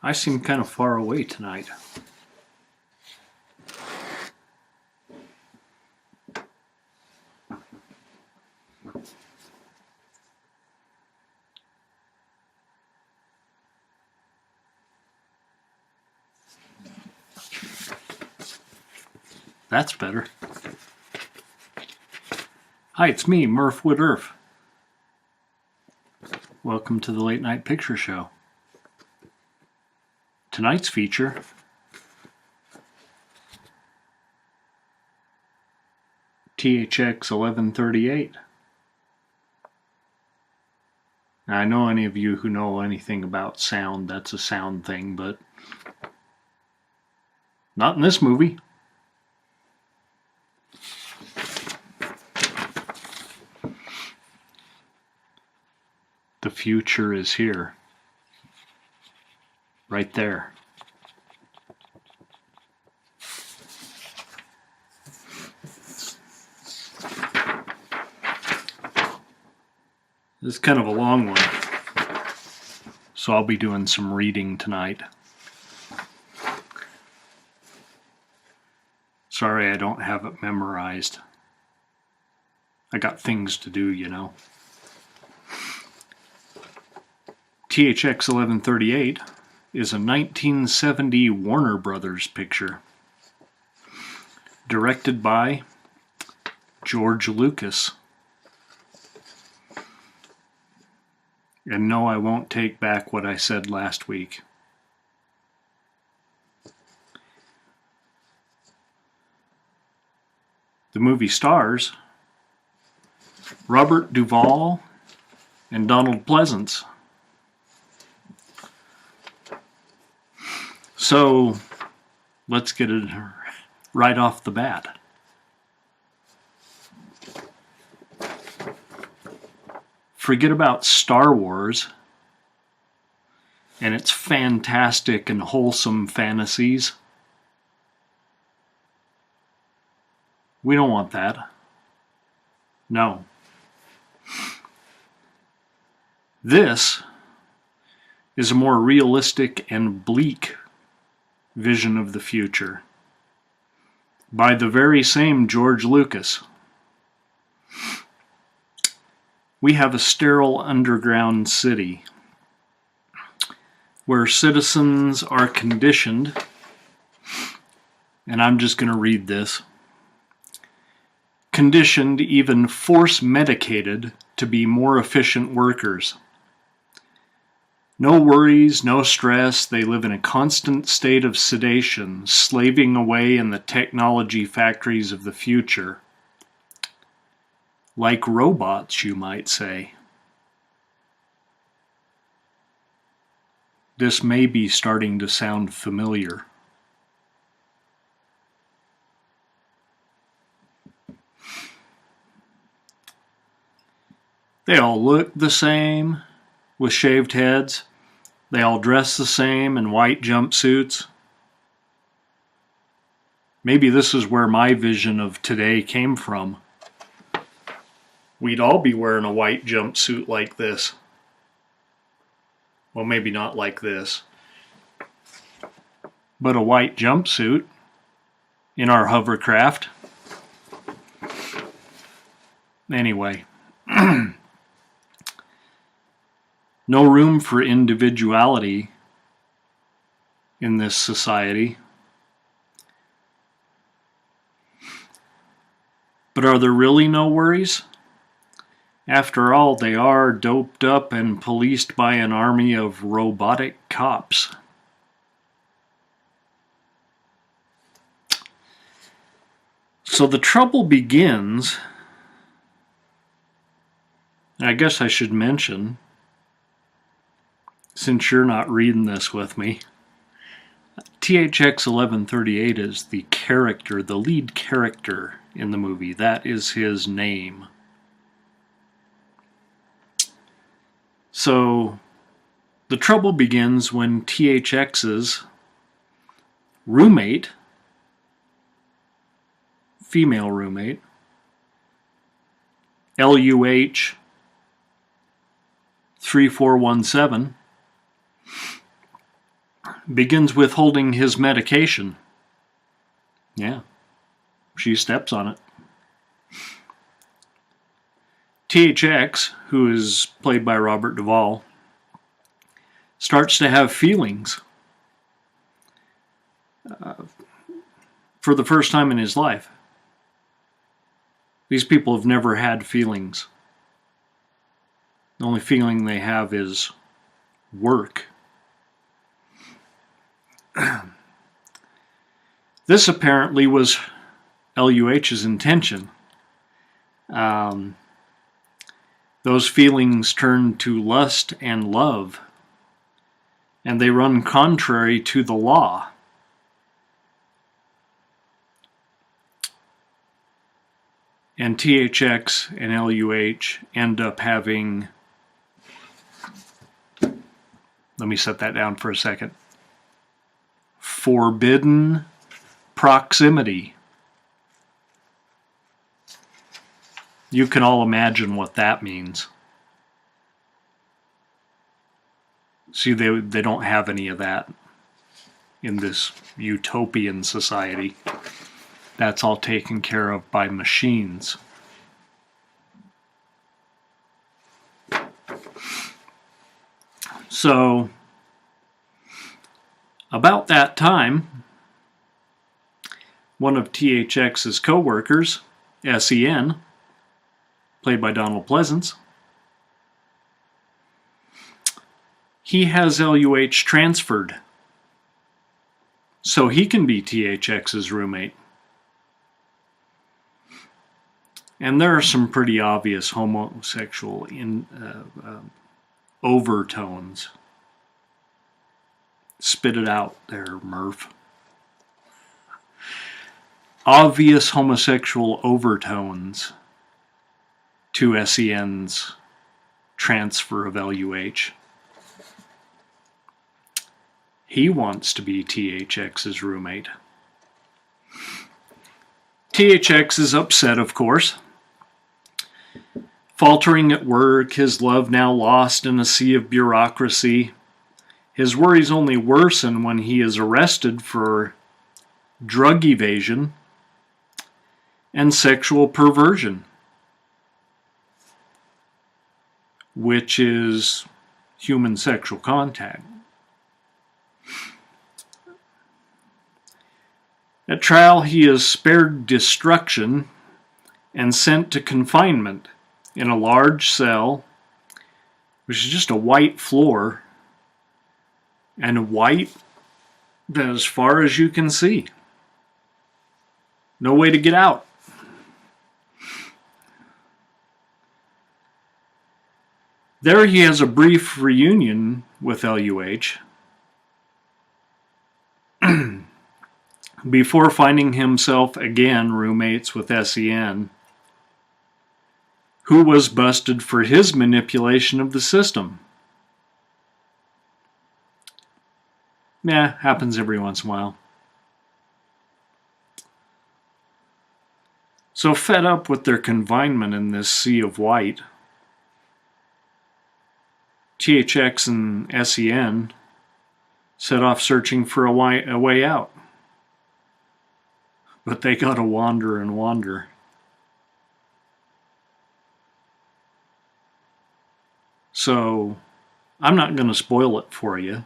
I seem kind of far away tonight. That's better. Hi, it's me, Murph with Earth. Welcome to the Late Night Picture Show. Tonight's feature, THX 1138. Now, I know any of you who know anything about sound, that's a sound thing, but not in this movie. The future is here. Right there. This is kind of a long one, so I'll be doing some reading tonight. Sorry I don't have it memorized. I got things to do, you know. THX 1138 is a 1970 Warner Brothers picture, directed by George Lucas. And no, I won't take back what I said last week. The movie stars Robert Duvall and Donald Pleasance. So, let's get it right off the bat. Forget about Star Wars and its fantastic and wholesome fantasies. We don't want that. No. This is a more realistic and bleak vision of the future by the very same George Lucas. We have a sterile underground city where citizens are conditioned, and I'm just going to read this, conditioned, even force medicated, to be more efficient workers. No worries, no stress, they live in a constant state of sedation, slaving away in the technology factories of the future. Like robots, you might say. This may be starting to sound familiar. They all look the same, with shaved heads. They all dress the same in white jumpsuits. Maybe this is where my vision of today came from. We'd all be wearing a white jumpsuit like this. Well, maybe not like this, but a white jumpsuit in our hovercraft. Anyway. No room for individuality in this society. But are there really no worries? After all, they are doped up and policed by an army of robotic cops. So the trouble begins, I guess I should mention, since you're not reading this with me, THX 1138 is the character, the lead character in the movie. That is his name. So, the trouble begins when THX's roommate, female roommate, LUH 3417, begins withholding his medication. Yeah, she steps on it. THX, who is played by Robert Duvall, starts to have feelings for the first time in his life. These people have never had feelings. The only feeling they have is work. This apparently was LUH's intention. Those feelings turn to lust and love, and they run contrary to the law. And THX and LUH end up having, let me set that down for a second, forbidden proximity. You can all imagine what that means. See, they don't have any of that in this utopian society. That's all taken care of by machines. So, about that time, one of THX's co-workers, SEN, played by Donald Pleasance, he has LUH transferred so he can be THX's roommate. And there are some pretty obvious homosexual overtones. Spit it out there, Murph. Obvious homosexual overtones to SEN's transfer of LUH. He wants to be THX's roommate. THX is upset, of course. Faltering at work, his love now lost in a sea of bureaucracy. His worries only worsen when he is arrested for drug evasion and sexual perversion, which is human sexual contact. At trial, he is spared destruction and sent to confinement in a large cell, which is just a white floor, and white as far as you can see. No way to get out. There he has a brief reunion with LUH before finding himself again roommates with SEN, who was busted for his manipulation of the system. Yeah, happens every once in a while. So fed up with their confinement in this sea of white, THX and SEN set off searching for a way out. But they gotta wander and wander. So, I'm not going to spoil it for you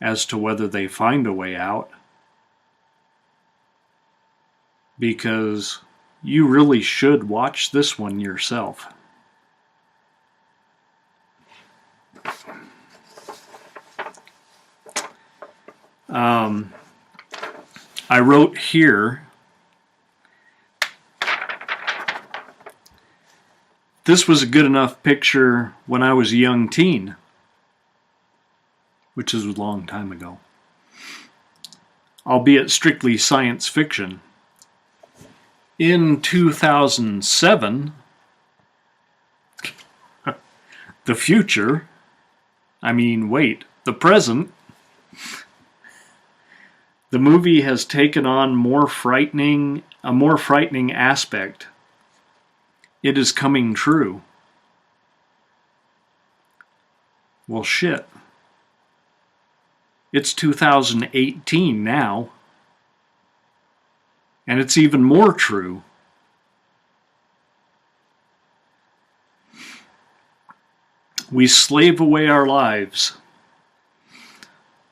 as to whether they find a way out, because you really should watch this one yourself. I wrote here, this was a good enough picture when I was a young teen, which is a long time ago, albeit strictly science fiction. In 2007, the future, the present, the movie has taken on a more frightening aspect. It is coming true. Well, shit. It's 2018 now, and it's even more true. We slave away our lives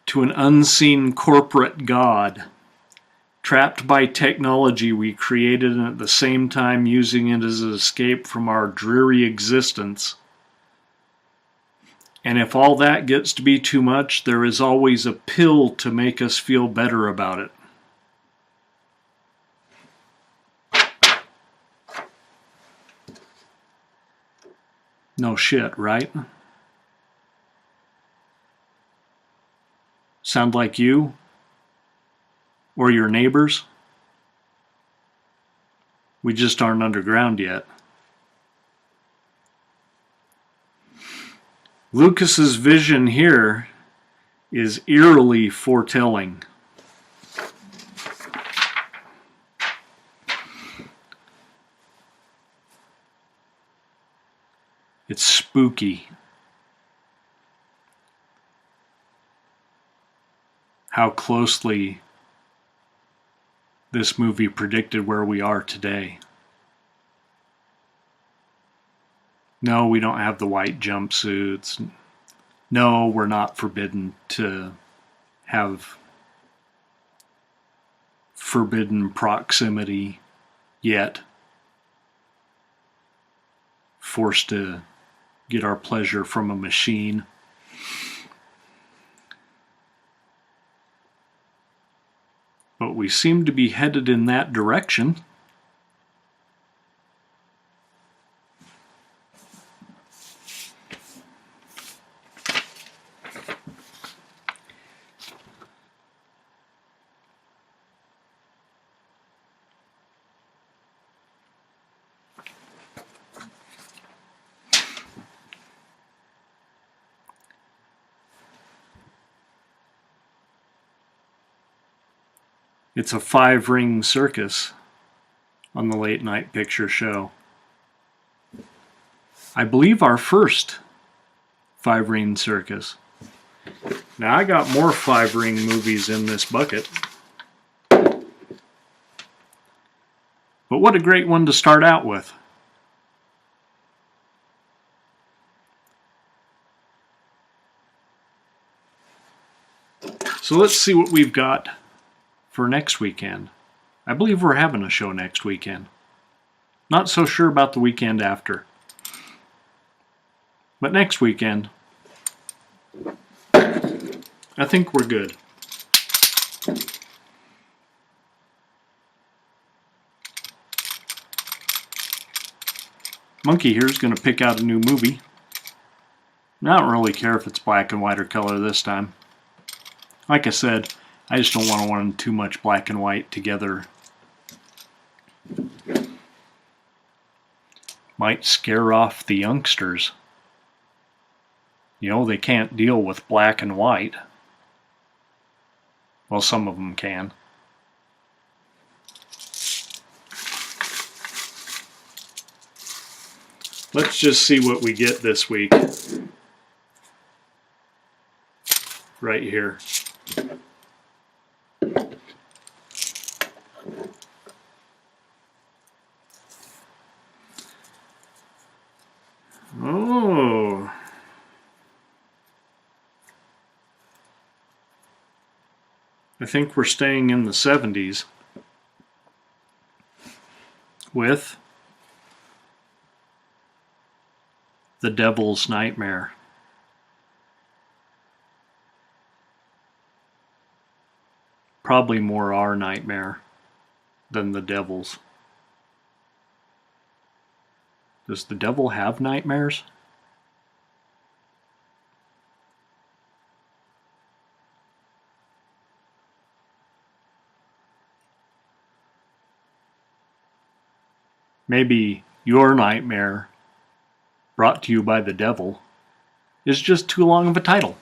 to an unseen corporate god, trapped by technology we created and at the same time using it as an escape from our dreary existence. And if all that gets to be too much, there is always a pill to make us feel better about it. No shit, right? Sound like you? Or your neighbors? We just aren't underground yet. Lucas's vision here is eerily foretelling. It's spooky. How closely this movie predicted where we are today. No, we don't have the white jumpsuits. No, we're not forbidden to have forbidden proximity yet. Forced to get our pleasure from a machine. But we seem to be headed in that direction. It's a 5-ring circus on the late night picture show. I believe our first 5-ring circus. Now I got more 5-ring movies in this bucket. But what a great one to start out with. So let's see what we've got for next weekend. I believe we're having a show next weekend. Not so sure about the weekend after. But next weekend, I think we're good. Monkey here is going to pick out a new movie. I don't really care if it's black and white or color this time. Like I said, I just don't want to run too much black and white together. Might scare off the youngsters. You know, they can't deal with black and white. Well, some of them can. Let's just see what we get this week. Right here. Oh. I think we're staying in the 70s with The Devil's Nightmare. Probably more our nightmare than the devil's. Does the devil have nightmares? Maybe your nightmare, brought to you by the devil, is just too long of a title.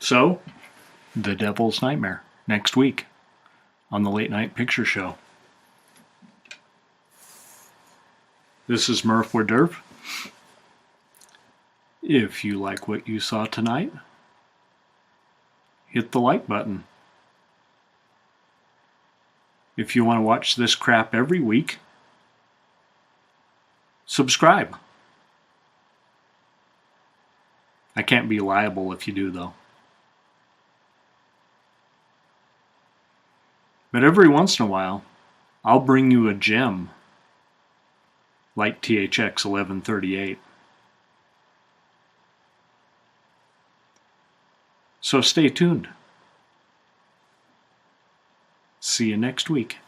So, The Devil's Nightmare, next week on the Late Night Picture Show. This is Murph with Derv. If you like what you saw tonight, hit the like button. If you want to watch this crap every week, subscribe. I can't be liable if you do, though. But every once in a while, I'll bring you a gem like THX 1138. So stay tuned. See you next week.